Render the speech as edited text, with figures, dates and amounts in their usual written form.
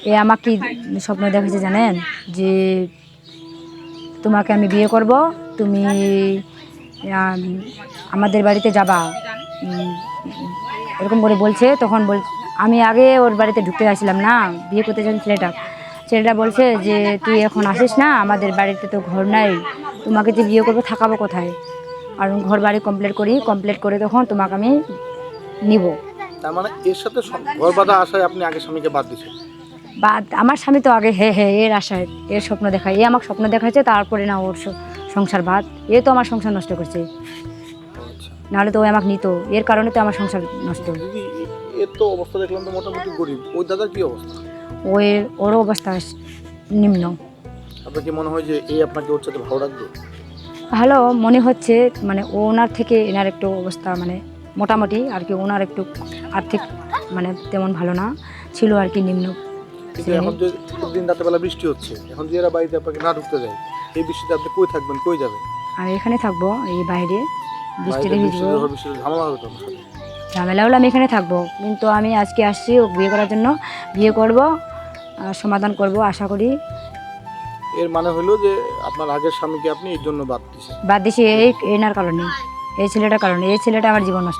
এ আমাকে কি স্বপ্ন দেখেছে জানেন, যে তোমাকে আমি বিয়ে করব, তুমি আমাদের বাড়িতে যাবা, এরকম করে বলছে। তখন আমি আগে ওর বাড়িতে ঢুকতে আসছিলাম না, বিয়ে করতে যখন ছেলেটা বলছে যে তুই এখন আসিস না, আমাদের বাড়িতে তো ঘর নাই, তোমাকে যে বিয়ে করবো থাকাবো কোথায়, আর ঘর বাড়ি কমপ্লিট করে তখন তোমাকে আমি নিব। তার মানে এর সাথে ঘর বাঁধা আশায় আপনি আগে স্বামীকে বাদ দিয়েছেন? বা আমার স্বামী তো আগে হ্যাঁ এর আশায়, এর স্বপ্ন দেখায়, এ আমাকে স্বপ্ন দেখাচ্ছে, তারপরে না ওর সংসার বাদ, এ তো আমার সংসার নষ্ট করছে, নাহলে তো ও আমাকে নিত, এর কারণে তো আমার সংসার নষ্ট। দিদি, এর তো অবস্থা দেখলাম তো মোটামুটি গরিব, ওই দাদার কি অবস্থা? ওর অবস্থা নিম্ন। আপনার কি মনে হয় যে এই আপনাকে ওর সাথে ভালো রাখবে? ভালো মনে হচ্ছে, মানে ওনার থেকে এনার একটু অবস্থা মানে মোটামুটি আর কি, ওনার একটু আর্থিক মানে তেমন ভালো না ছিল আর কি, নিম্ন। কিন্তু এখন যে প্রতিদিন রাতেবেলা বৃষ্টি হচ্ছে, এখন যে এরা বাড়িতে আপনাকে না ঢুকতে দেয়, এই বৃষ্টিতে আপনি কই থাকবেন, কই যাবেন? আমি এখানে থাকবো, এই বাইরে বৃষ্টিতে ভিজবো, বৃষ্টিতে ঝামেলা হবে তো আমার সাথে। ঝামেলা হলে আমি এখানে থাকবো, কিন্তু আমি আজকে আসছি ও বিয়ে করার জন্য, বিয়ে করব, সমাধান করব আশা করি। এর মানে হলো যে আপনার আগের স্বামীকে আপনি এর জন্য বাদ দিয়েছেন? বাদ দিছি এই এনার কারণে, এই ছেলেটার কারণে, এই ছেলেটা আমার জীবন নষ্ট।